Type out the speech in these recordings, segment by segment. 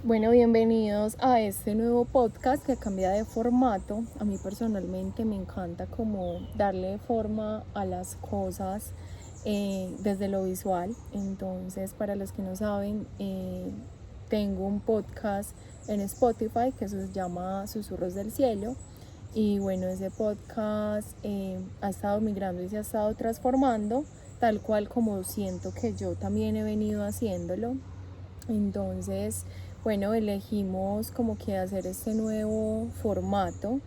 Bueno, bienvenidos a este nuevo podcast que cambia de formato. A mí personalmente me encanta como darle forma a las cosas desde lo visual. Entonces, para los que no saben, tengo un podcast en Spotify que se llama Susurros del Cielo. Y bueno, ese podcast ha estado migrando y se ha estado transformando tal cual como siento que yo también he venido haciéndolo. Entonces, bueno, elegimos como que hacer este nuevo formato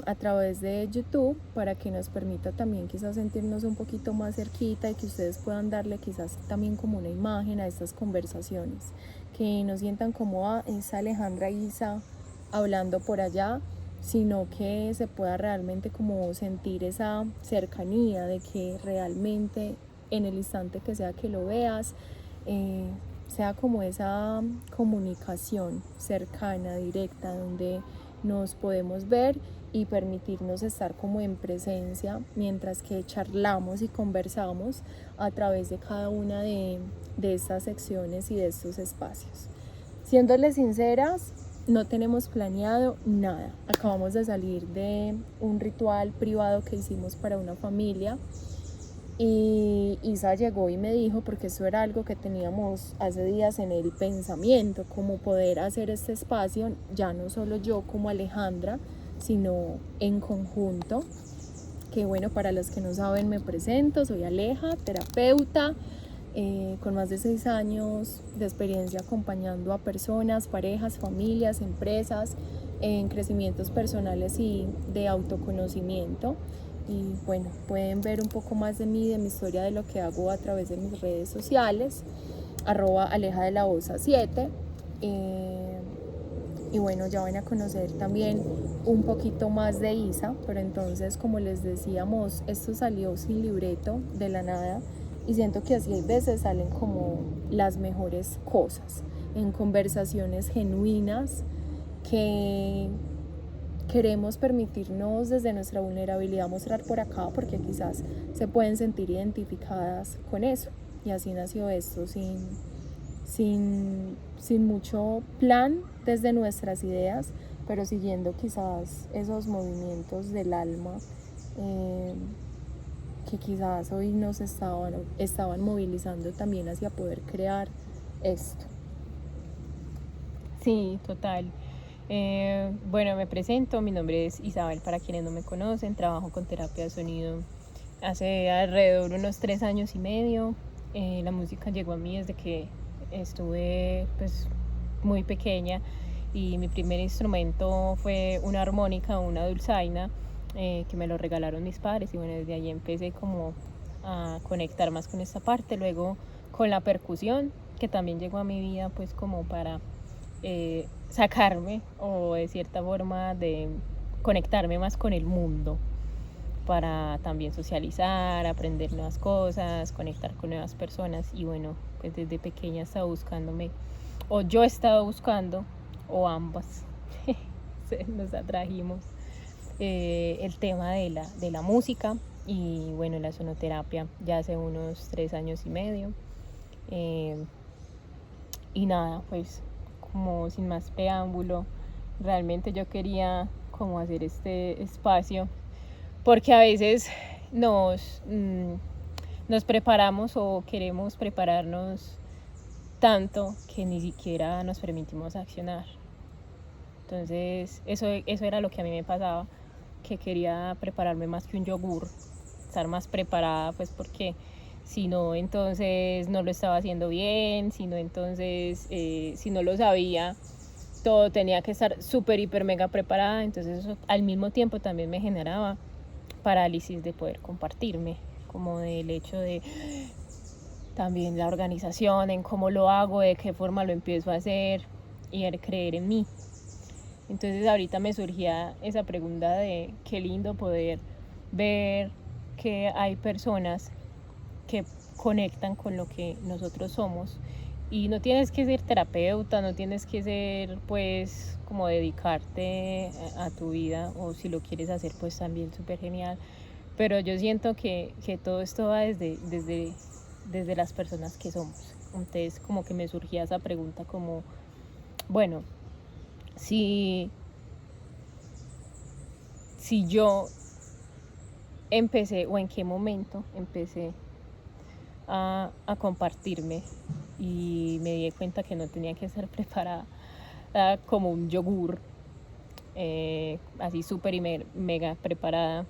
a través de YouTube para que nos permita también quizás sentirnos un poquito más cerquita y que ustedes puedan darle quizás también como una imagen a estas conversaciones, que no sientan como es Alejandra Isa hablando por allá, sino que se pueda realmente como sentir esa cercanía de que realmente en el instante que sea que lo veas, eh, sea como esa comunicación cercana, directa, donde nos podemos ver y permitirnos estar como en presencia mientras que charlamos y conversamos a través de cada una de estas secciones y de estos espacios. Siéndoles sinceras, no tenemos planeado nada. Acabamos de salir de un ritual privado que hicimos para una familia y Isa llegó y me dijo, porque eso era algo que teníamos hace días en el pensamiento, como poder hacer este espacio, ya no solo yo como Alejandra, sino en conjunto. Que bueno, para los que no saben, me presento, soy Aleja, terapeuta, con más de 6 años de experiencia acompañando a personas, parejas, familias, empresas en crecimientos personales y de autoconocimiento. Y bueno, pueden ver un poco más de mí, de mi historia, de lo que hago a través de mis redes sociales, @Aleja de la Osa 7. Y bueno, ya van a conocer también un poquito más de Isa, pero entonces, como les decíamos, esto salió sin libreto, de la nada, y siento que así hay veces salen como las mejores cosas, en conversaciones genuinas que queremos permitirnos desde nuestra vulnerabilidad mostrar por acá, porque quizás se pueden sentir identificadas con eso. Y así nació esto, sin mucho plan desde nuestras ideas, pero siguiendo quizás esos movimientos del alma eh, que quizás hoy nos estaban movilizando también hacia poder crear esto. Sí, total. Bueno, me presento, mi nombre es Isabel, para quienes no me conocen, trabajo con terapia de sonido hace alrededor de unos 3 años y medio. La música llegó a mí desde que estuve pues muy pequeña y mi primer instrumento fue una armónica o una dulzaina, que me lo regalaron mis padres, y bueno, desde ahí empecé como a conectar más con esta parte, luego con la percusión, que también llegó a mi vida pues como para sacarme o de cierta forma de conectarme más con el mundo, para también socializar, aprender nuevas cosas, conectar con nuevas personas. Y bueno, pues desde pequeña estaba buscándome, o yo estaba buscando, o ambas nos atrajimos, el tema de la música y bueno, la sonoterapia ya hace unos 3 años y medio. Eh, y nada, pues como sin más preámbulo, realmente yo quería como hacer este espacio porque a veces nos, mm, nos preparamos o queremos prepararnos tanto que ni siquiera nos permitimos accionar. Entonces eso era lo que a mí me pasaba, que quería prepararme más que un yogur, estar más preparada, pues porque si no, entonces no lo estaba haciendo bien, si no, entonces si no lo sabía, todo tenía que estar súper, hiper, mega preparada. Entonces eso al mismo tiempo también me generaba parálisis de poder compartirme, como del hecho de también la organización, en cómo lo hago, de qué forma lo empiezo a hacer y el creer en mí. Entonces ahorita me surgía esa pregunta de qué lindo poder ver que hay personas que conectan con lo que nosotros somos, y no tienes que ser terapeuta, no tienes que ser pues como dedicarte a tu vida, o si lo quieres hacer pues también súper genial, pero yo siento que todo esto va desde las personas que somos. Entonces como que me surgía esa pregunta como bueno, si, si yo empecé o en qué momento empecé a compartirme y me di cuenta que no tenía que ser preparada como un yogur, así súper y mega preparada,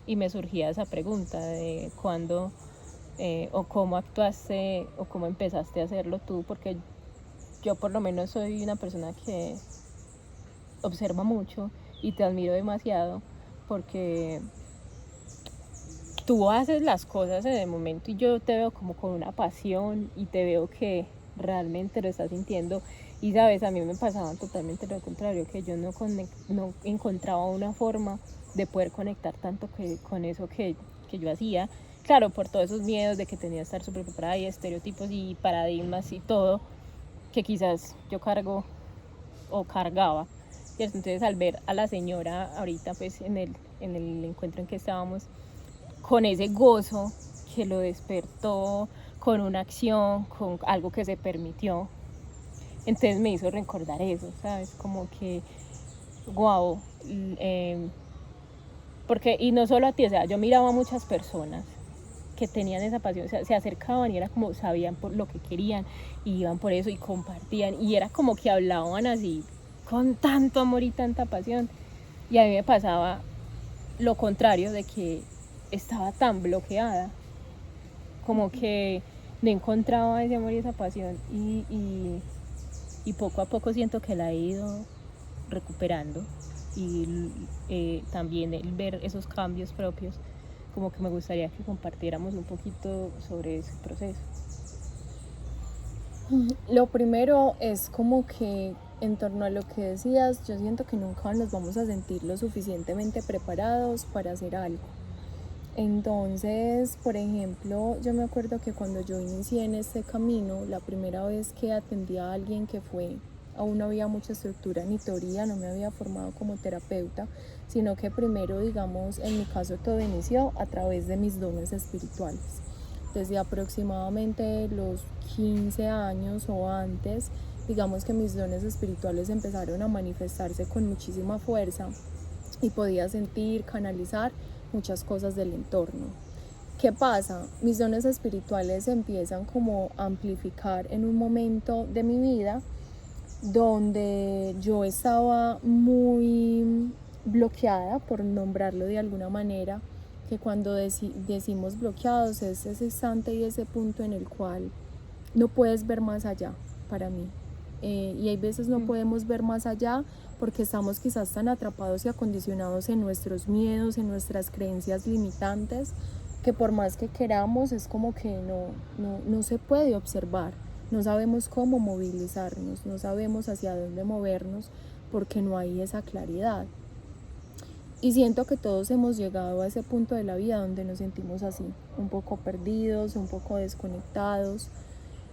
y me surgía esa pregunta de cuándo o cómo actuaste o cómo empezaste a hacerlo tú, porque yo por lo menos soy una persona que observa mucho y te admiro demasiado porque tú haces las cosas en el momento y yo te veo como con una pasión y te veo que realmente lo estás sintiendo. Y sabes, a mí me pasaba totalmente lo contrario, que yo no encontraba una forma de poder conectar tanto con eso que yo hacía. Claro, por todos esos miedos de que tenía que estar súper preparada y estereotipos y paradigmas y todo, que quizás yo cargo o cargaba. Y entonces al ver a la señora ahorita pues en el encuentro en que estábamos, con ese gozo que lo despertó, con una acción, con algo que se permitió, entonces me hizo recordar eso, ¿sabes? Como que, wow, porque, y no solo a ti, o sea, yo miraba a muchas personas que tenían esa pasión, o sea, se acercaban y era como sabían por lo que querían y iban por eso y compartían y era como que hablaban así con tanto amor y tanta pasión, y a mí me pasaba lo contrario, de que estaba tan bloqueada, como que no encontraba ese amor y esa pasión, y poco a poco siento que la he ido recuperando, y también el ver esos cambios propios, como que me gustaría que compartiéramos un poquito sobre ese proceso. Lo primero es como que en torno a lo que decías, yo siento que nunca nos vamos a sentir lo suficientemente preparados para hacer algo. Entonces, por ejemplo, yo me acuerdo que cuando yo inicié en este camino, la primera vez que atendí a alguien que fue, aún no había mucha estructura ni teoría, no me había formado como terapeuta, sino que primero, digamos, en mi caso todo inició a través de mis dones espirituales. Desde aproximadamente los 15 años o antes, digamos que mis dones espirituales empezaron a manifestarse con muchísima fuerza y podía sentir, canalizar muchas cosas del entorno. ¿Qué pasa? Mis dones espirituales empiezan como a amplificar en un momento de mi vida donde yo estaba muy bloqueada, por nombrarlo de alguna manera, que cuando decimos bloqueados es ese instante y ese punto en el cual no puedes ver más allá para mí. Y hay veces no podemos ver más allá porque estamos quizás tan atrapados y acondicionados en nuestros miedos, en nuestras creencias limitantes, que por más que queramos es como que no se puede observar. No sabemos cómo movilizarnos, no sabemos hacia dónde movernos porque no hay esa claridad. Y siento que todos hemos llegado a ese punto de la vida donde nos sentimos así, un poco perdidos, un poco desconectados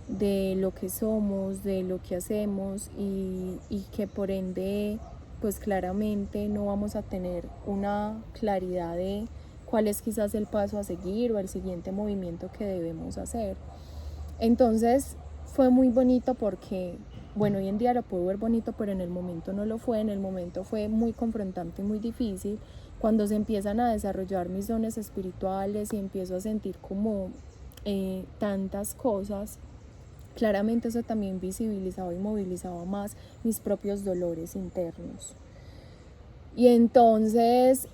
de lo que somos, de lo que hacemos, y que por ende pues claramente no vamos a tener una claridad de cuál es quizás el paso a seguir o el siguiente movimiento que debemos hacer. Entonces fue muy bonito porque, bueno, hoy en día lo puedo ver bonito, pero en el momento no lo fue. En el momento fue muy confrontante y muy difícil. Cuando se empiezan a desarrollar mis dones espirituales y empiezo a sentir como tantas cosas, claramente eso también visibilizaba y movilizaba más mis propios dolores internos. Y entonces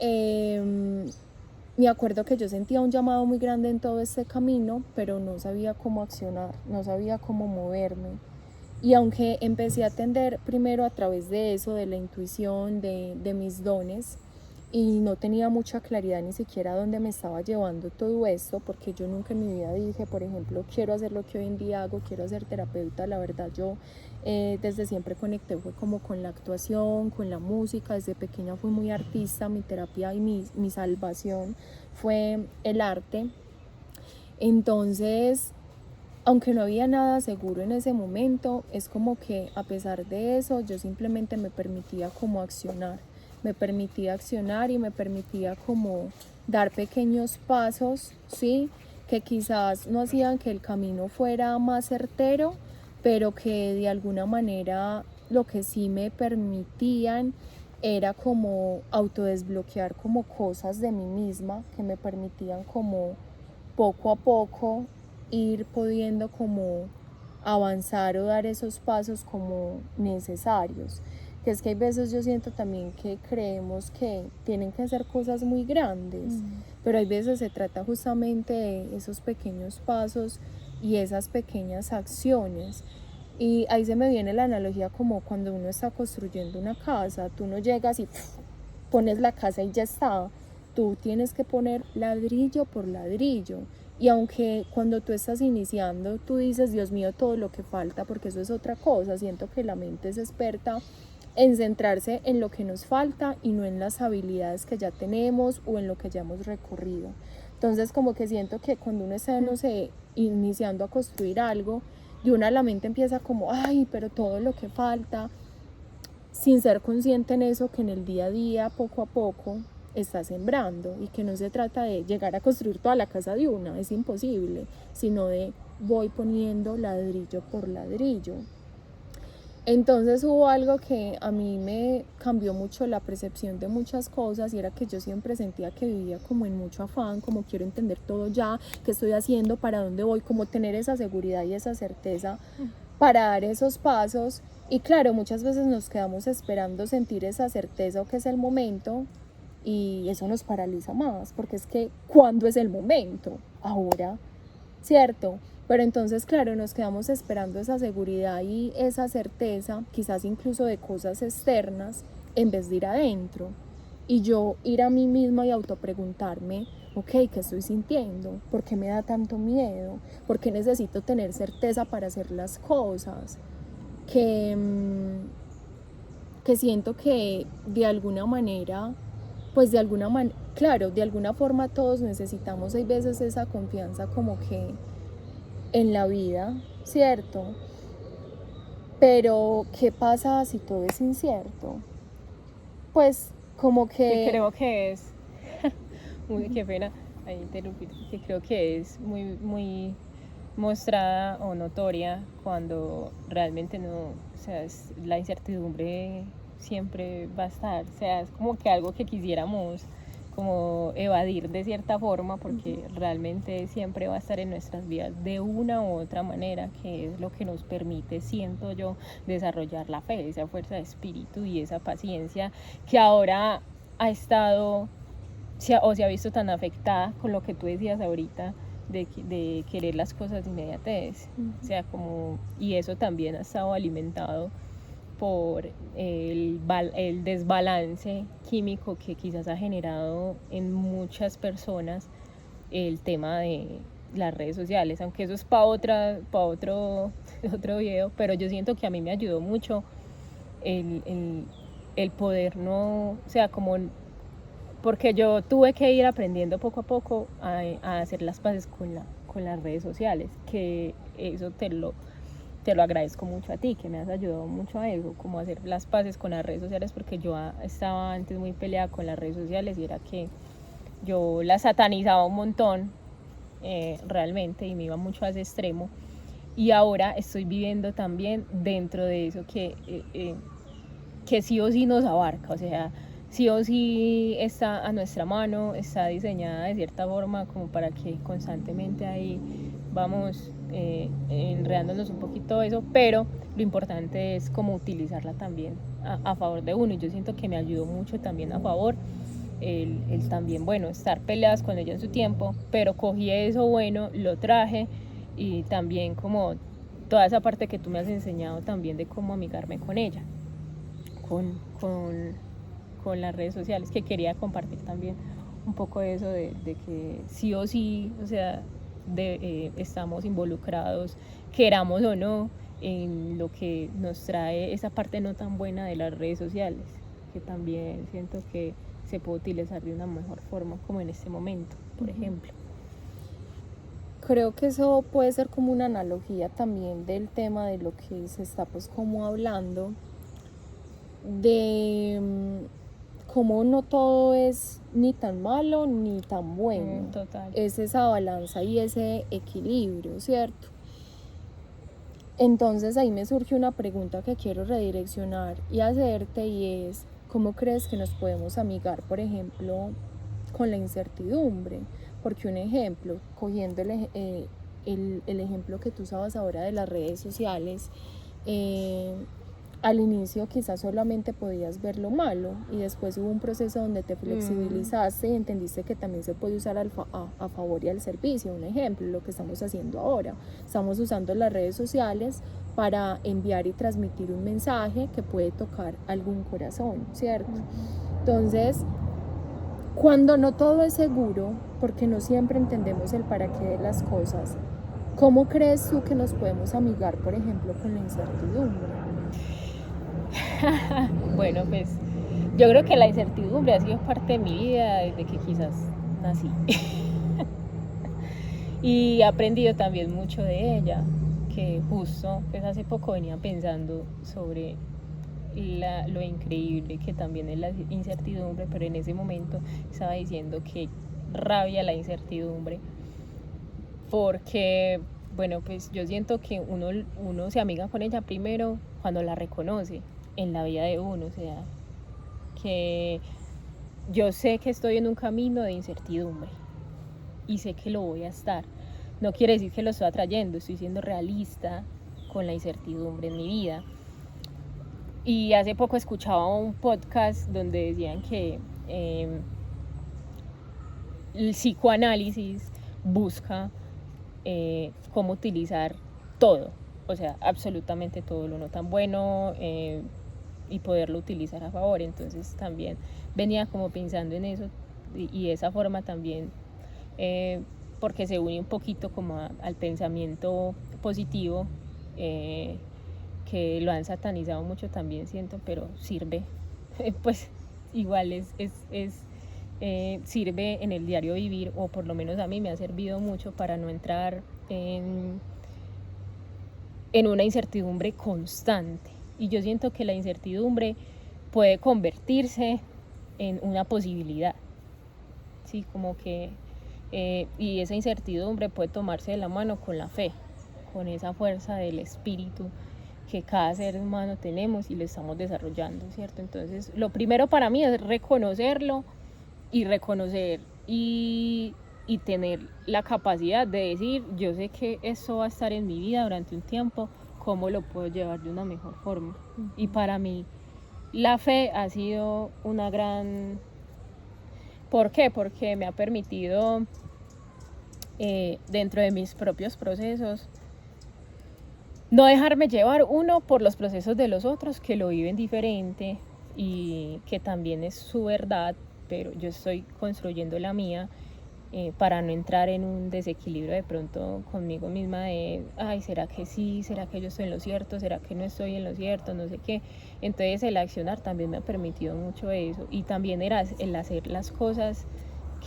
me acuerdo que yo sentía un llamado muy grande en todo este camino, pero no sabía cómo accionar, no sabía cómo moverme. Y aunque empecé a atender primero a través de eso, de la intuición, de mis dones, y no tenía mucha claridad ni siquiera dónde me estaba llevando todo esto, porque yo nunca en mi vida dije, por ejemplo, quiero hacer lo que hoy en día hago, quiero ser terapeuta. La verdad, yo desde siempre conecté fue como con la actuación, con la música. Desde pequeña fui muy artista, mi terapia y mi salvación fue el arte. Entonces, aunque no había nada seguro en ese momento, es como que a pesar de eso yo simplemente me permitía como accionar, me permitía accionar y me permitía como dar pequeños pasos, ¿sí? Que quizás no hacían que el camino fuera más certero, pero que de alguna manera lo que sí me permitían era como autodesbloquear como cosas de mí misma que me permitían como poco a poco ir pudiendo como avanzar o dar esos pasos como necesarios. Que es que hay veces yo siento también que creemos que tienen que ser cosas muy grandes, pero hay veces se trata justamente de esos pequeños pasos y esas pequeñas acciones. Y ahí se me viene la analogía como cuando uno está construyendo una casa, tú no llegas y pones la casa y ya está, tú tienes que poner ladrillo por ladrillo. Y aunque cuando tú estás iniciando, tú dices, Dios mío, todo lo que falta, porque eso es otra cosa, siento que la mente es experta en centrarse en lo que nos falta y no en las habilidades que ya tenemos o en lo que ya hemos recorrido. Entonces como que siento que cuando uno está, no sé, iniciando a construir algo, de una la mente empieza como, ay, pero todo lo que falta, sin ser consciente en eso que en el día a día, poco a poco, está sembrando, y que no se trata de llegar a construir toda la casa de una, es imposible, sino de voy poniendo ladrillo por ladrillo. Entonces hubo algo que a mí me cambió mucho la percepción de muchas cosas, y era que yo siempre sentía que vivía como en mucho afán, como quiero entender todo ya, qué estoy haciendo, para dónde voy, como tener esa seguridad y esa certeza para dar esos pasos. Y claro, muchas veces nos quedamos esperando sentir esa certeza o que es el momento, y eso nos paraliza más, porque es que ¿cuándo es el momento? Ahora, ¿cierto? Pero entonces, claro, nos quedamos esperando esa seguridad y esa certeza, quizás incluso de cosas externas, en vez de ir adentro. Y yo ir a mí misma y autopreguntarme, ok, ¿qué estoy sintiendo? ¿Por qué me da tanto miedo? ¿Por qué necesito tener certeza para hacer las cosas? Que siento que de alguna manera, pues de alguna manera, claro, de alguna forma todos necesitamos, hay veces esa confianza como que en la vida, ¿cierto? Pero ¿qué pasa si todo es incierto? Pues como Que que... creo que es, muy, qué pena ahí interrumpir, que creo que es muy mostrada o notoria cuando realmente no, o sea, la incertidumbre siempre va a estar, o sea, es como que algo que quisiéramos como evadir de cierta forma, porque realmente siempre va a estar en nuestras vidas de una u otra manera, que es lo que nos permite, siento yo, desarrollar la fe, esa fuerza de espíritu y esa paciencia que ahora ha estado o se ha visto tan afectada con lo que tú decías ahorita de querer las cosas de inmediatez. O sea, como, y eso también ha estado alimentado por el desbalance químico que quizás ha generado en muchas personas el tema de las redes sociales, aunque eso es para otro video, pero yo siento que a mí me ayudó mucho el poder no, o sea, como, porque yo tuve que ir aprendiendo poco a poco a hacer las paces con las redes sociales, que eso te lo agradezco mucho a ti, que me has ayudado mucho a eso, como a hacer las paces con las redes sociales, porque yo estaba antes muy peleada con las redes sociales y era que yo las satanizaba un montón realmente, y me iba mucho a ese extremo, y ahora estoy viviendo también dentro de eso que sí o sí nos abarca, o sea, sí o sí está a nuestra mano, está diseñada de cierta forma como para que constantemente ahí vamos enredándonos un poquito eso, pero lo importante es como utilizarla también a favor de uno, y yo siento que me ayudó mucho también a favor el también, bueno, estar peleadas con ella en su tiempo, pero cogí eso bueno, lo traje, y también como toda esa parte que tú me has enseñado también de cómo amigarme con ella, con las redes sociales, que quería compartir también un poco de eso de que sí o sí, o sea, estamos involucrados, queramos o no, en lo que nos trae esa parte no tan buena de las redes sociales, que también siento que se puede utilizar de una mejor forma, como en este momento, por ejemplo. Creo que eso puede ser como una analogía también del tema de lo que se está pues como hablando, de cómo no todo es ni tan malo ni tan bueno. Total. Es esa balanza y ese equilibrio, ¿cierto? Entonces ahí me surge una pregunta que quiero redireccionar y hacerte, y es, ¿cómo crees que nos podemos amigar, por ejemplo, con la incertidumbre? Porque un ejemplo, cogiendo el ejemplo que tú usabas ahora de las redes sociales, al inicio quizás solamente podías ver lo malo y después hubo un proceso donde te flexibilizaste y entendiste que también se puede usar a favor y al servicio. Un ejemplo, lo que estamos haciendo ahora. Estamos usando las redes sociales para enviar y transmitir un mensaje que puede tocar algún corazón, ¿cierto? Entonces, cuando no todo es seguro, porque no siempre entendemos el para qué de las cosas, ¿cómo crees tú que nos podemos amigar, por ejemplo, con la incertidumbre? Bueno, pues yo creo que la incertidumbre ha sido parte de mi vida desde que quizás nací. Y he aprendido también mucho de ella, que justo pues hace poco venía pensando sobre lo increíble que también es la incertidumbre, pero en ese momento estaba diciendo que rabia la incertidumbre, porque bueno, pues yo siento que uno se amiga con ella primero cuando la reconoce en la vida de uno, o sea, que yo sé que estoy en un camino de incertidumbre y sé que lo voy a estar. No quiere decir que lo estoy atrayendo, estoy siendo realista con la incertidumbre en mi vida. Y hace poco escuchaba un podcast donde decían que el psicoanálisis busca cómo utilizar todo, o sea, absolutamente todo lo no tan bueno, y poderlo utilizar a favor. Entonces también venía como pensando en eso y esa forma también, porque se une un poquito como al pensamiento positivo, que lo han satanizado mucho también, siento, pero sirve, pues igual sirve en el diario vivir, o por lo menos a mí me ha servido mucho para no entrar en una incertidumbre constante. Y yo siento que la incertidumbre puede convertirse en una posibilidad, ¿sí? Como que, y esa incertidumbre puede tomarse de la mano con la fe, con esa fuerza del espíritu que cada ser humano tenemos y lo estamos desarrollando, ¿cierto? Entonces, lo primero para mí es reconocerlo y reconocer y tener la capacidad de decir, yo sé que eso va a estar en mi vida durante un tiempo, ¿cómo lo puedo llevar de una mejor forma? Y para mí la fe ha sido una gran... ¿Por qué? Porque me ha permitido, dentro de mis propios procesos, no dejarme llevar uno por los procesos de los otros que lo viven diferente y que también es su verdad, pero yo estoy construyendo la mía, para no entrar en un desequilibrio de pronto conmigo misma de, ay, ¿será que sí? ¿Será que yo estoy en lo cierto? ¿Será que no estoy en lo cierto? No sé qué. Entonces el accionar también me ha permitido mucho eso, y también era el hacer las cosas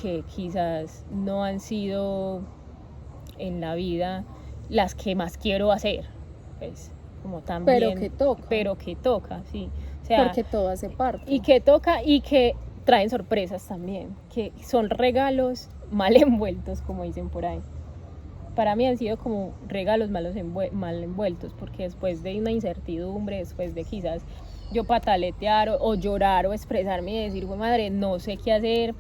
que quizás no han sido en la vida las que más quiero hacer, pues como también, pero que toca, sí, o sea, porque todo hace parte, y que toca y que traen sorpresas también, que son regalos mal envueltos, como dicen por ahí. Para mí han sido como regalos mal envueltos, porque después de una incertidumbre, después de quizás yo pataletear o llorar o expresarme y decir, madre, no sé qué hacer,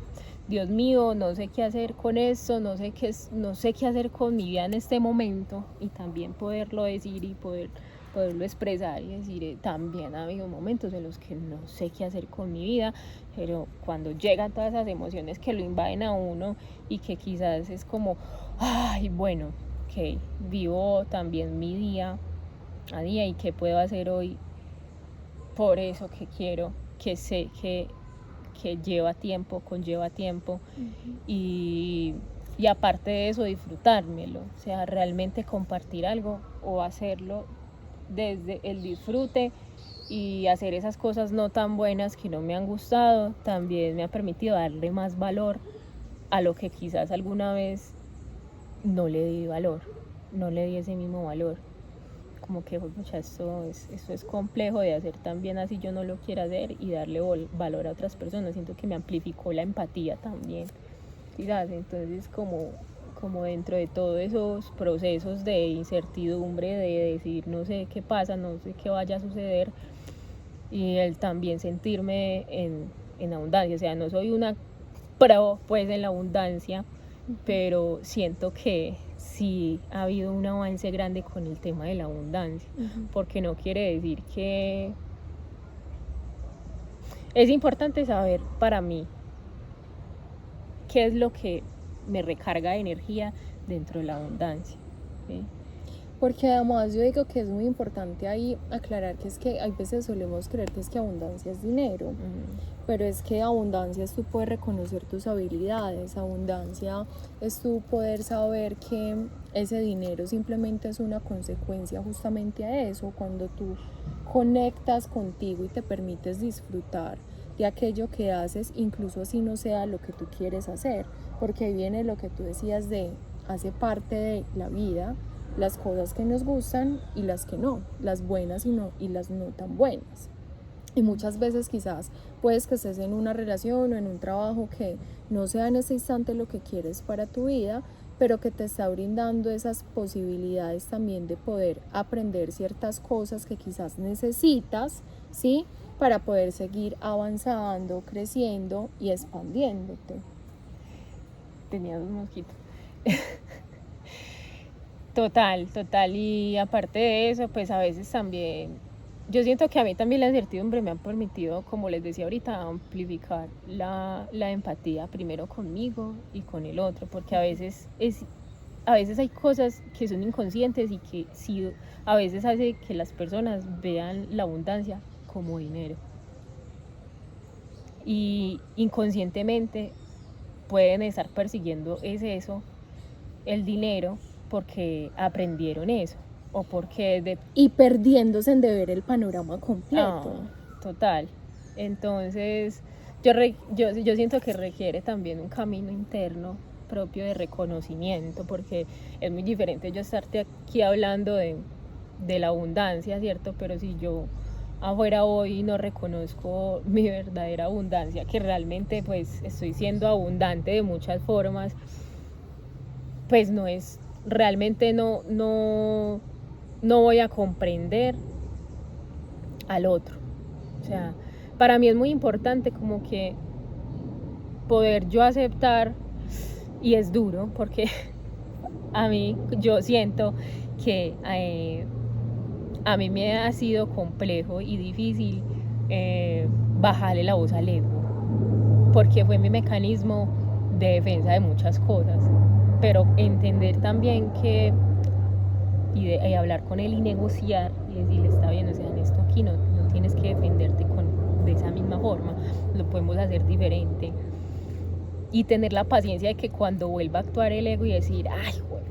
Dios mío, no sé qué hacer con esto, no sé qué hacer con mi vida en este momento, y también poderlo decir y poderlo expresar y decir, también ha habido momentos en los que no sé qué hacer con mi vida, pero cuando llegan todas esas emociones que lo invaden a uno y que quizás es como, ay, bueno, ok, vivo también mi día a día y qué puedo hacer hoy por eso que quiero, que sé que conlleva tiempo, y aparte de eso disfrutármelo, o sea, realmente compartir algo o hacerlo desde el disfrute, y hacer esas cosas no tan buenas que no me han gustado también me ha permitido darle más valor a lo que quizás alguna vez no le di valor, no le di ese mismo valor. Como que, pucha, esto es complejo de hacer también, así yo no lo quiero hacer, y darle valor a otras personas. Siento que me amplificó la empatía también, ¿sí sabes? Entonces como como dentro de todos esos procesos de incertidumbre, de decir no sé qué pasa, no sé qué vaya a suceder, y el también sentirme en abundancia. O sea, no soy una pro pues en la abundancia, pero siento que sí ha habido un avance grande con el tema de la abundancia, porque no quiere decir que... Es importante saber para mí qué es lo que me recarga de energía dentro de la abundancia, ¿sí? Porque además yo digo que es muy importante ahí aclarar que es que hay veces solemos creer que es que abundancia es dinero, pero es que abundancia es tú poder reconocer tus habilidades, abundancia es tú poder saber que ese dinero simplemente es una consecuencia justamente a eso, cuando tú conectas contigo y te permites disfrutar de aquello que haces, incluso así no sea lo que tú quieres hacer, porque ahí viene lo que tú decías de hace parte de la vida, las cosas que nos gustan y las que no, las buenas y las no tan buenas. Y muchas veces quizás puedes que estés en una relación o en un trabajo que no sea en ese instante lo que quieres para tu vida, pero que te está brindando esas posibilidades también de poder aprender ciertas cosas que quizás necesitas, ¿sí? Para poder seguir avanzando, creciendo y expandiéndote. Tenía 2 mosquitos. Total. Y aparte de eso, pues a veces también, yo siento que a mí también la incertidumbre me ha permitido, como les decía ahorita, amplificar la empatía primero conmigo y con el otro, porque a veces hay cosas que son inconscientes y que sí, a veces hace que las personas vean la abundancia como dinero. Y inconscientemente pueden estar persiguiendo eso, el dinero, porque aprendieron eso o porque y perdiéndose en de ver el panorama completo. Total. Entonces yo siento que requiere también un camino interno propio de reconocimiento, porque es muy diferente yo estarte aquí hablando de la abundancia, ¿cierto? Pero si yo afuera hoy no reconozco mi verdadera abundancia, que realmente pues estoy siendo abundante de muchas formas, pues no es, realmente no voy a comprender al otro. O sea, para mí es muy importante como que poder yo aceptar, y es duro porque a mí, yo siento que a mí me ha sido complejo y difícil bajarle la voz al ego, porque fue mi mecanismo de defensa de muchas cosas, pero entender también que y hablar con él y negociar y decirle, está bien, o sea, en esto aquí no tienes que defenderte de esa misma forma, lo podemos hacer diferente, y tener la paciencia de que cuando vuelva a actuar el ego y decir, ay, bueno,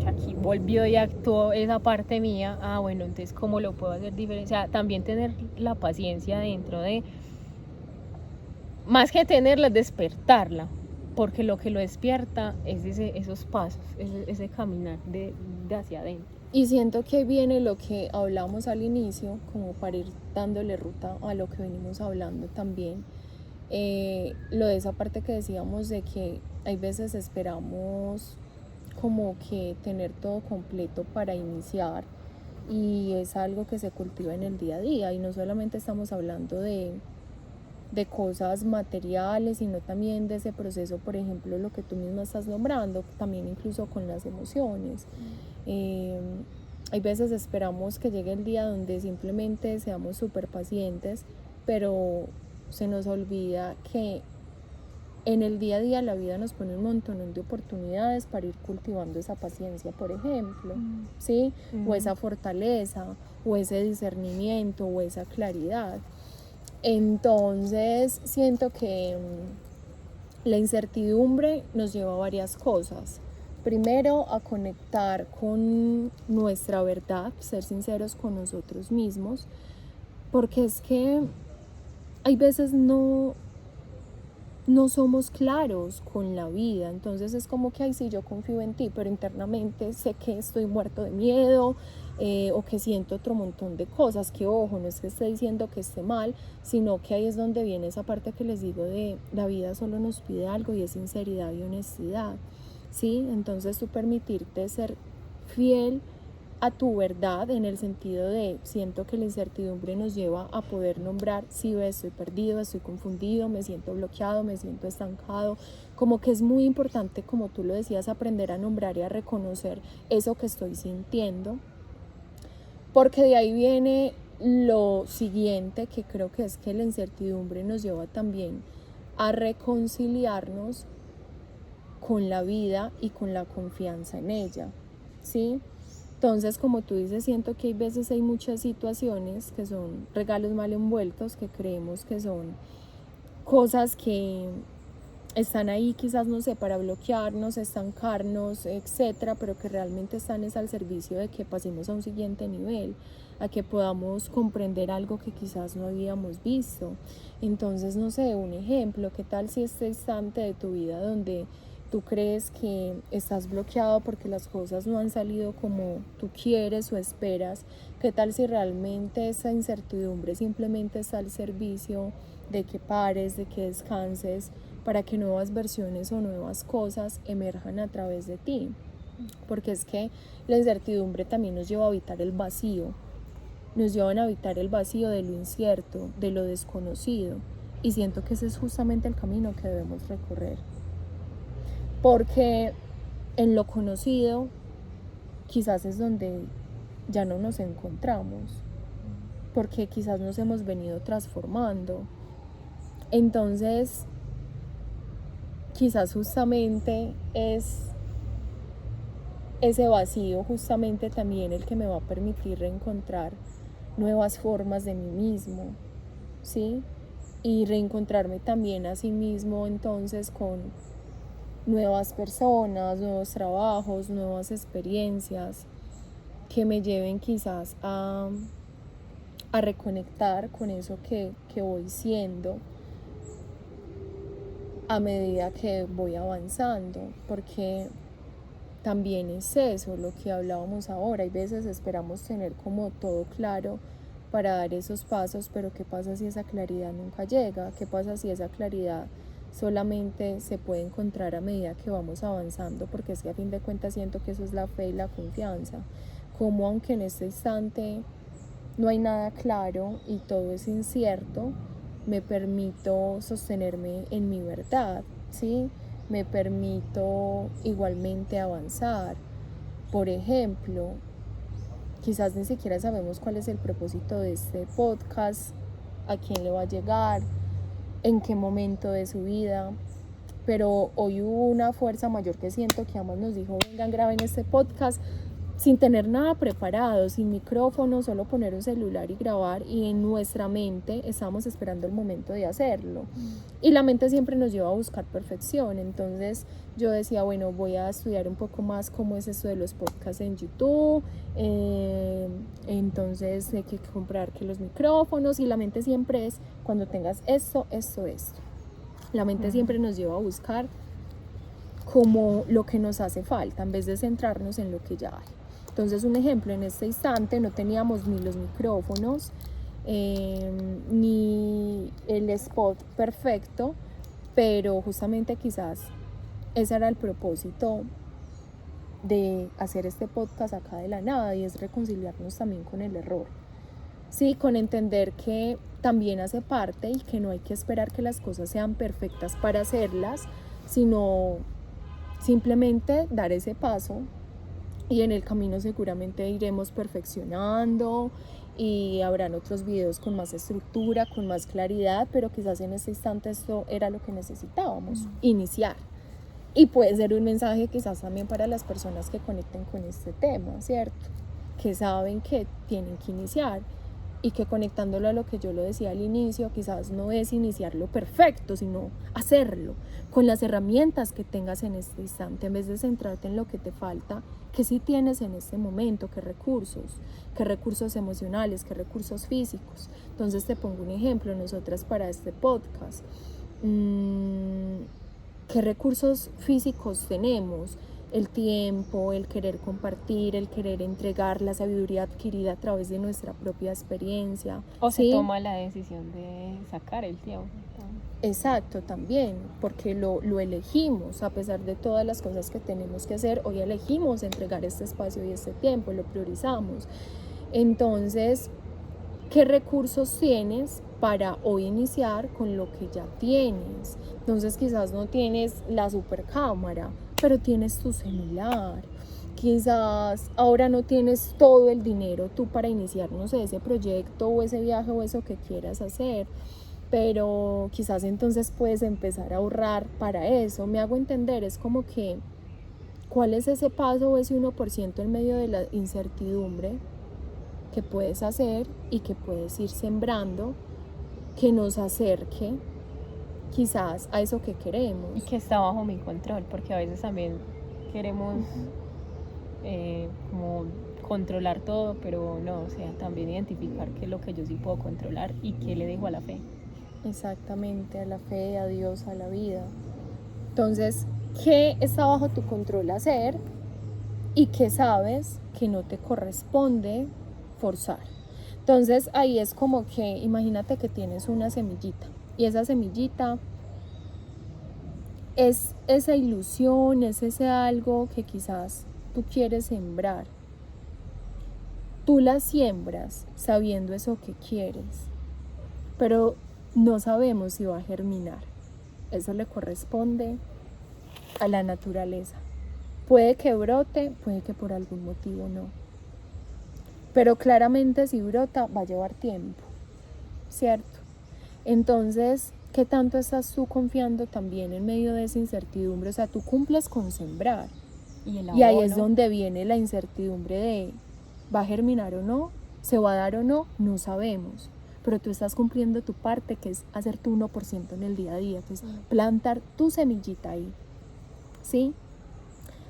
aquí volvió y actuó esa parte mía, bueno, entonces ¿cómo lo puedo hacer diferente? O sea, también tener la paciencia dentro de, más que tenerla, despertarla, porque lo que lo despierta es esos pasos, ese caminar de hacia adentro. Y siento que viene lo que hablamos al inicio, como para ir dándole ruta a lo que venimos hablando también, lo de esa parte que decíamos de que hay veces esperamos como que tener todo completo para iniciar, y es algo que se cultiva en el día a día, y no solamente estamos hablando de cosas materiales, sino también de ese proceso, por ejemplo, lo que tú misma estás nombrando, también incluso con las emociones. Hay veces esperamos que llegue el día donde simplemente seamos súper pacientes, pero se nos olvida que en el día a día la vida nos pone un montón de oportunidades para ir cultivando esa paciencia, por ejemplo, ¿sí? O esa fortaleza, o ese discernimiento, o esa claridad. Entonces siento que la incertidumbre nos lleva a varias cosas. Primero, a conectar con nuestra verdad, ser sinceros con nosotros mismos, porque es que hay veces no somos claros con la vida, entonces es como que, ay, sí, yo confío en ti, pero internamente sé que estoy muerto de miedo, o que siento otro montón de cosas, que ojo, no es que esté diciendo que esté mal, sino que ahí es donde viene esa parte que les digo de la vida solo nos pide algo, y es sinceridad y honestidad. ¿sí? Entonces tú permitirte ser fiel a tu verdad, en el sentido de, siento que la incertidumbre nos lleva a poder nombrar, sí, estoy perdido, estoy confundido, me siento bloqueado, me siento estancado, como que es muy importante, como tú lo decías, aprender a nombrar y a reconocer eso que estoy sintiendo, porque de ahí viene lo siguiente, que creo que es que la incertidumbre nos lleva también a reconciliarnos con la vida y con la confianza en ella, ¿sí? Entonces, como tú dices, siento que hay veces hay muchas situaciones que son regalos mal envueltos, que creemos que son cosas que están ahí quizás, no sé, para bloquearnos, estancarnos, etcétera, pero que realmente están es al servicio de que pasemos a un siguiente nivel, a que podamos comprender algo que quizás no habíamos visto. Entonces, no sé, un ejemplo, ¿qué tal si este instante de tu vida donde tú crees que estás bloqueado porque las cosas no han salido como tú quieres o esperas? ¿Qué tal si realmente esa incertidumbre simplemente está al servicio de que pares, de que descanses, para que nuevas versiones o nuevas cosas emerjan a través de ti? Porque es que la incertidumbre también nos lleva a habitar el vacío, nos llevan a habitar el vacío de lo incierto, de lo desconocido, y siento que ese es justamente el camino que debemos recorrer, porque en lo conocido quizás es donde ya no nos encontramos, porque quizás nos hemos venido transformando. Entonces quizás justamente es ese vacío justamente también el que me va a permitir reencontrar nuevas formas de mí mismo, ¿sí? Y reencontrarme también a sí mismo entonces con nuevas personas, nuevos trabajos, nuevas experiencias que me lleven quizás a reconectar con eso que voy siendo a medida que voy avanzando, porque también es eso lo que hablábamos ahora. Hay veces esperamos tener como todo claro para dar esos pasos, pero ¿qué pasa si esa claridad nunca llega? ¿Qué pasa si esa claridad solamente se puede encontrar a medida que vamos avanzando? Porque es que a fin de cuentas siento que eso es la fe y la confianza. Como aunque en este instante no hay nada claro y todo es incierto, me permito sostenerme en mi verdad, ¿sí? Me permito igualmente avanzar. Por ejemplo, quizás ni siquiera sabemos cuál es el propósito de este podcast, a quién le va a llegar, en qué momento de su vida, pero hoy hubo una fuerza mayor que siento que además nos dijo, vengan, graben este podcast, sin tener nada preparado, sin micrófono, solo poner un celular y grabar, y en nuestra mente estábamos esperando el momento de hacerlo. Y la mente siempre nos lleva a buscar perfección. Entonces yo decía, bueno, voy a estudiar un poco más cómo es esto de los podcasts en YouTube, entonces hay que comprar que los micrófonos, y la mente siempre es, cuando tengas esto. La mente siempre nos lleva a buscar como lo que nos hace falta, en vez de centrarnos en lo que ya hay. Entonces, un ejemplo, en este instante no teníamos ni los micrófonos, ni el spot perfecto, pero justamente quizás ese era el propósito de hacer este podcast acá de la nada, y es reconciliarnos también con el error. Sí, con entender que también hace parte y que no hay que esperar que las cosas sean perfectas para hacerlas, sino simplemente dar ese paso, y en el camino seguramente iremos perfeccionando y habrán otros videos con más estructura, con más claridad, pero quizás en este instante esto era lo que necesitábamos, iniciar. Y puede ser un mensaje quizás también para las personas que conecten con este tema, ¿cierto? Que saben que tienen que iniciar, y que conectándolo a lo que yo lo decía al inicio, quizás no es iniciarlo perfecto, sino hacerlo con las herramientas que tengas en este instante, en vez de centrarte en lo que te falta, que sí tienes en este momento, qué recursos emocionales, qué recursos físicos. Entonces te pongo un ejemplo, nosotras para este podcast, ¿qué recursos físicos tenemos? El tiempo, el querer compartir, el querer entregar la sabiduría adquirida a través de nuestra propia experiencia. O ¿sí? se toma la decisión de sacar el tiempo. Exacto, también, porque lo elegimos, a pesar de todas las cosas que tenemos que hacer, hoy elegimos entregar este espacio y este tiempo, lo priorizamos. Entonces, ¿qué recursos tienes para hoy iniciar con lo que ya tienes? Entonces, quizás no tienes la super cámara, pero tienes tu celular. Quizás ahora no tienes todo el dinero tú para iniciar, no sé, ese proyecto o ese viaje o eso que quieras hacer, pero quizás entonces puedes empezar a ahorrar para eso. Me hago entender, es como que, ¿cuál es ese paso o ese 1% en medio de la incertidumbre que puedes hacer y que puedes ir sembrando, que nos acerque quizás a eso que queremos? Y que está bajo mi control, porque a veces también queremos como controlar todo, pero no, o sea, también identificar qué es lo que yo sí puedo controlar y qué le dejo a la fe. Exactamente, a la fe, a Dios, a la vida. Entonces, ¿qué está bajo tu control hacer y qué sabes que no te corresponde forzar? Entonces, ahí es como que, imagínate que tienes una semillita y esa semillita es esa ilusión, es ese algo que quizás tú quieres sembrar. Tú la siembras sabiendo eso que quieres, pero no sabemos si va a germinar. Eso le corresponde a la naturaleza. Puede que brote, puede que por algún motivo no. Pero claramente si brota va a llevar tiempo, ¿cierto? Entonces, ¿qué tanto estás tú confiando también en medio de esa incertidumbre? O sea, tú cumples con sembrar. Y ahí es donde viene la incertidumbre de, ¿va a germinar o no? ¿Se va a dar o no? No sabemos. Pero tú estás cumpliendo tu parte, que es hacer tu 1% en el día a día, que es plantar tu semillita ahí, ¿sí?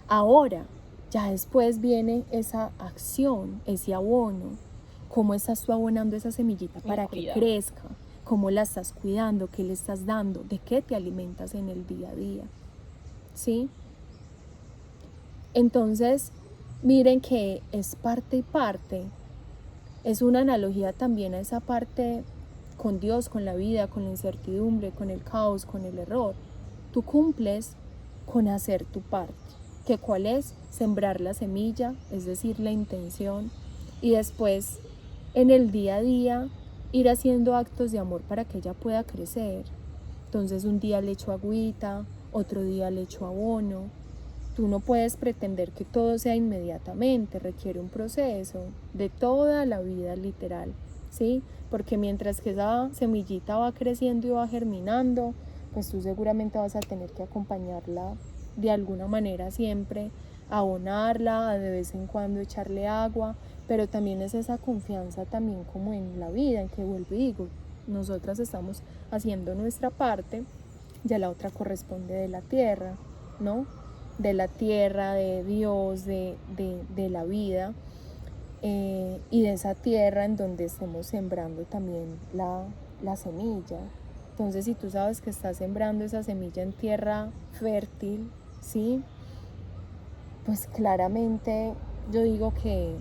Ahora, ya después viene esa acción, ese abono. ¿Cómo estás tú abonando esa semillita para que crezca? ¿Cómo la estás cuidando? ¿Qué le estás dando? ¿De qué te alimentas en el día a día? ¿Sí? Entonces, miren que es parte y parte. Es una analogía también a esa parte con Dios, con la vida, con la incertidumbre, con el caos, con el error. Tú cumples con hacer tu parte. ¿Que cuál es? Sembrar la semilla, es decir, la intención, y después en el día a día ir haciendo actos de amor para que ella pueda crecer. Entonces un día le echo agüita, otro día le echo abono. Tú no puedes pretender que todo sea inmediatamente, requiere un proceso de toda la vida literal, ¿sí? Porque mientras que esa semillita va creciendo y va germinando, pues tú seguramente vas a tener que acompañarla de alguna manera siempre, abonarla, de vez en cuando echarle agua, pero también es esa confianza también como en la vida, en que vuelvo y digo, nosotras estamos haciendo nuestra parte, ya la otra corresponde de la tierra, ¿no? De la tierra, de Dios, de la vida, y de esa tierra en donde estemos sembrando también la semilla. Entonces, si tú sabes que estás sembrando esa semilla en tierra fértil, ¿sí? Pues claramente yo digo que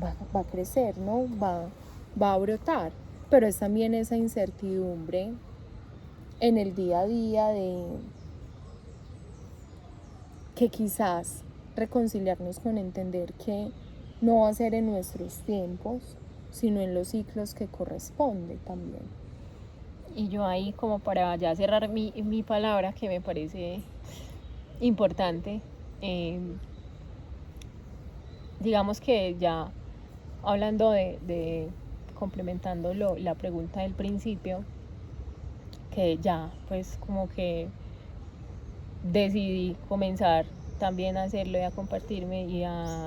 va a crecer, ¿no? Va a brotar, pero es también esa incertidumbre en el día a día de que quizás reconciliarnos con entender que no va a ser en nuestros tiempos, sino en los ciclos que corresponde también. Y yo ahí, como para ya cerrar mi palabra, que me parece importante, digamos que ya hablando de complementando la pregunta del principio, que ya pues como que decidí comenzar también a hacerlo y a compartirme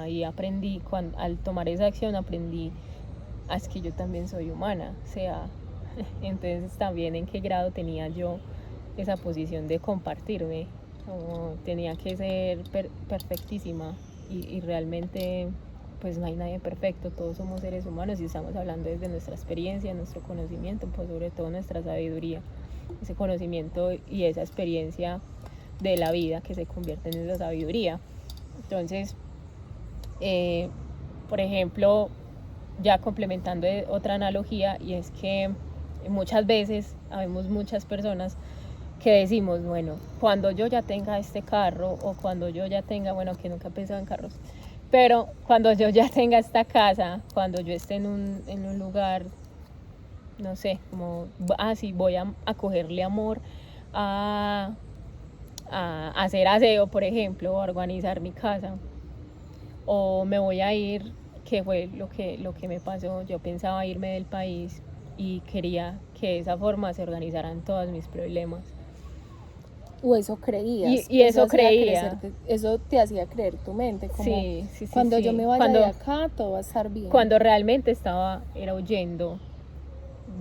y aprendí, al tomar esa acción aprendí es que yo también soy humana, o sea, entonces también en qué grado tenía yo esa posición de compartirme, o tenía que ser perfectísima y realmente pues no hay nadie perfecto, todos somos seres humanos y estamos hablando desde nuestra experiencia, nuestro conocimiento, pues sobre todo nuestra sabiduría, ese conocimiento y esa experiencia de la vida que se convierte en esa sabiduría. Entonces, por ejemplo, ya complementando otra analogía, y es que muchas veces, habemos muchas personas que decimos, bueno, cuando yo ya tenga este carro o cuando yo ya tenga, bueno, que nunca he pensado en carros, pero cuando yo ya tenga esta casa, cuando yo esté en un lugar, no sé, como, sí, voy a cogerle amor a hacer aseo, por ejemplo, o a organizar mi casa, o me voy a ir, que fue lo que me pasó. Yo pensaba irme del país y quería que de esa forma se organizaran todos mis problemas. O eso creías, Y eso hacía creía. eso te hacía creer tu mente, como Sí. cuando yo me vaya de acá, todo va a estar bien. Cuando realmente era huyendo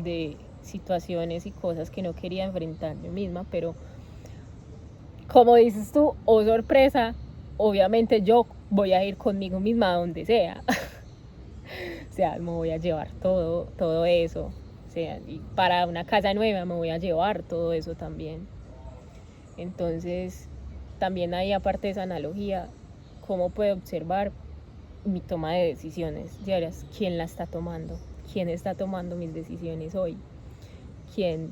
de situaciones y cosas que no quería enfrentar yo misma, pero como dices tú, oh sorpresa, obviamente yo voy a ir conmigo misma a donde sea. O sea, me voy a llevar todo eso. O sea, y para una casa nueva me voy a llevar todo eso también. Entonces, también ahí, aparte de esa analogía, ¿cómo puedo observar mi toma de decisiones diarias? ¿Quién la está tomando? ¿Quién está tomando mis decisiones hoy? ¿Quién?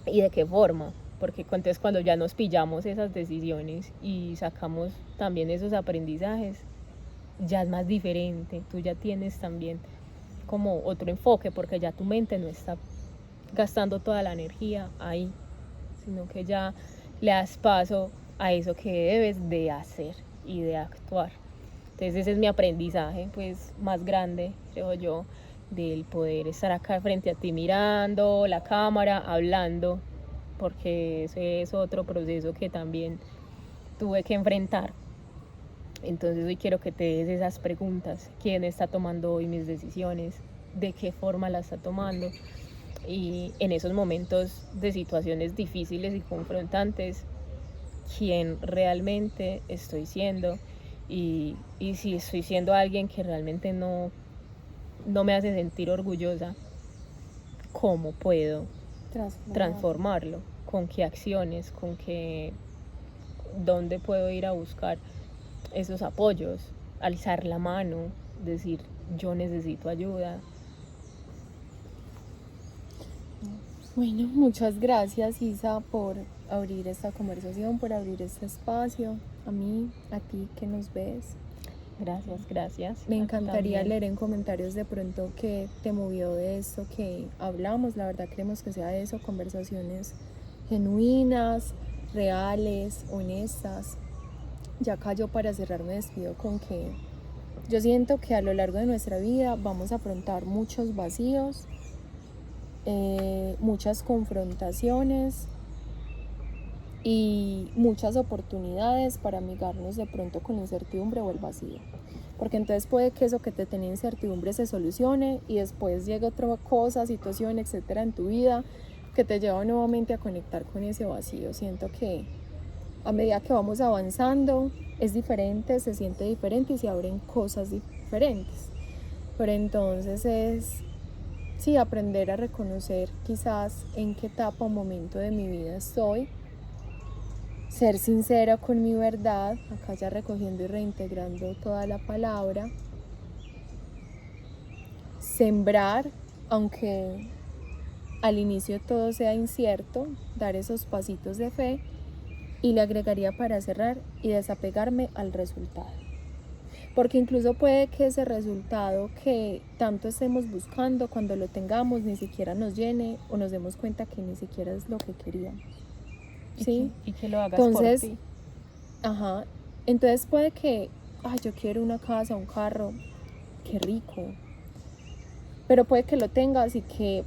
¿Y de qué forma? Porque entonces cuando ya nos pillamos esas decisiones y sacamos también esos aprendizajes, ya es más diferente. Tú ya tienes también como otro enfoque, porque ya tu mente no está gastando toda la energía ahí, sino que ya le das paso a eso que debes de hacer y de actuar. Entonces ese es mi aprendizaje pues más grande, creo yo, del poder estar acá frente a ti mirando la cámara, hablando, porque ese es otro proceso que también tuve que enfrentar. Entonces hoy quiero que te des esas preguntas: ¿quién está tomando hoy mis decisiones? ¿De qué forma las está tomando? Y en esos momentos de situaciones difíciles y confrontantes, ¿quién realmente estoy siendo? Y si estoy siendo alguien que realmente no me hace sentir orgullosa, ¿cómo puedo transformarlo? ¿Con qué acciones? ¿Con qué? ¿Dónde puedo ir a buscar esos apoyos? Alzar la mano, decir yo necesito ayuda. Bueno, muchas gracias, Isa, por abrir esta conversación, por abrir este espacio. A mí, a ti que nos ves. Gracias. Me encantaría leer en comentarios de pronto qué te movió de esto que hablamos. La verdad queremos que sea eso, conversaciones genuinas, reales, honestas. Ya acá yo, para cerrar, me despido con que yo siento que a lo largo de nuestra vida vamos a afrontar muchos vacíos, muchas confrontaciones y muchas oportunidades para amigarnos de pronto con la incertidumbre o el vacío. Porque entonces puede que eso que te tenía incertidumbre se solucione y después llegue otra cosa, situación, etcétera, en tu vida que te lleva nuevamente a conectar con ese vacío. Siento que a medida que vamos avanzando es diferente, se siente diferente y se abren cosas diferentes. Pero entonces es, sí, aprender a reconocer quizás en qué etapa o momento de mi vida estoy, ser sincera con mi verdad, acá ya recogiendo y reintegrando toda la palabra, sembrar, aunque al inicio todo sea incierto, dar esos pasitos de fe, y le agregaría para cerrar y desapegarme al resultado. Porque incluso puede que ese resultado que tanto estemos buscando, cuando lo tengamos, ni siquiera nos llene o nos demos cuenta que ni siquiera es lo que queríamos. ¿Sí? Y que lo hagas entonces, por ti. Ajá. Entonces puede que, yo quiero una casa, un carro, qué rico. Pero puede que lo tengas y que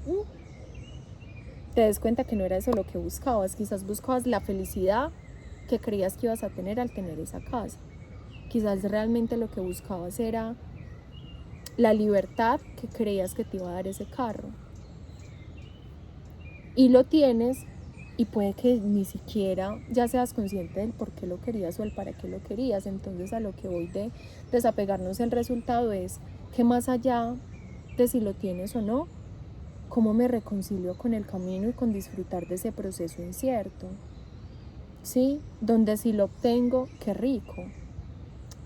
te des cuenta que no era eso lo que buscabas. Quizás buscabas la felicidad que creías que ibas a tener al tener esa casa. Quizás realmente lo que buscabas era la libertad que creías que te iba a dar ese carro. Y lo tienes, y puede que ni siquiera ya seas consciente del por qué lo querías o el para qué lo querías. Entonces a lo que voy de desapegarnos el resultado es que más allá de si lo tienes o no, cómo me reconcilio con el camino y con disfrutar de ese proceso incierto. ¿Sí? Donde si lo obtengo, qué rico.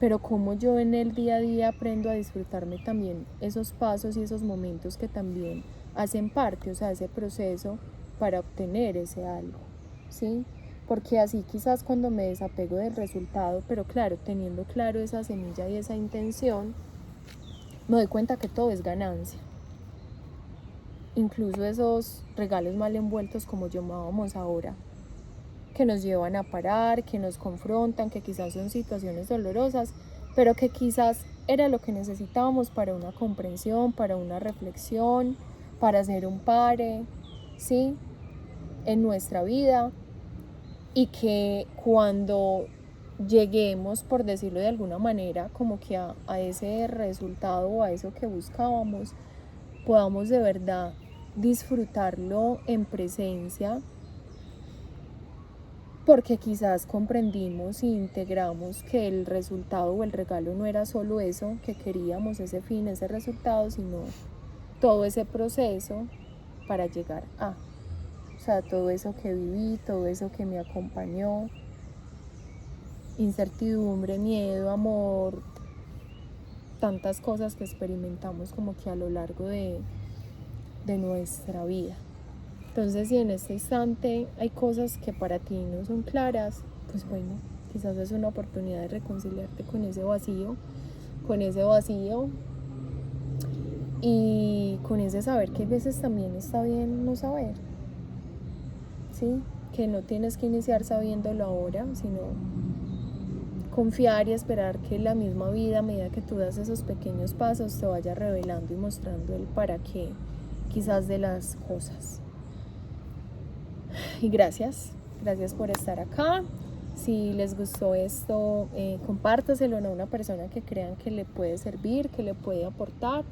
pero como yo en el día a día aprendo a disfrutarme también esos pasos y esos momentos que también hacen parte, o sea, ese proceso para obtener ese algo, ¿sí? Porque así quizás cuando me desapego del resultado, pero claro, teniendo claro esa semilla y esa intención, me doy cuenta que todo es ganancia. Incluso esos regalos mal envueltos como llamábamos ahora, que nos llevan a parar, que nos confrontan, que quizás son situaciones dolorosas, pero que quizás era lo que necesitábamos para una comprensión, para una reflexión, para hacer un pare, ¿sí? En nuestra vida, y que cuando lleguemos, por decirlo de alguna manera, como que a ese resultado o a eso que buscábamos, podamos de verdad disfrutarlo en presencia, porque quizás comprendimos e integramos que el resultado o el regalo no era solo eso que queríamos, ese fin, ese resultado, sino todo ese proceso para llegar a, o sea, todo eso que viví, todo eso que me acompañó, incertidumbre, miedo, amor, tantas cosas que experimentamos como que a lo largo de nuestra vida. Entonces, si en este instante hay cosas que para ti no son claras, pues bueno, quizás es una oportunidad de reconciliarte con ese vacío y con ese saber que a veces también está bien no saber, ¿sí? Que no tienes que iniciar sabiéndolo ahora, sino confiar y esperar que la misma vida, a medida que tú das esos pequeños pasos, te vaya revelando y mostrando el para qué, quizás de las cosas. Y gracias por estar acá. Si les gustó esto, compártaselo a una persona que crean que le puede servir, que le puede aportar.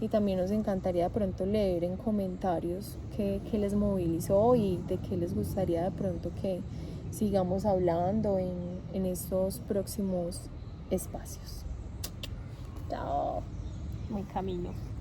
Y también nos encantaría de pronto leer en comentarios qué les movilizó y de qué les gustaría de pronto que sigamos hablando en estos próximos espacios. Chao. Mi camino.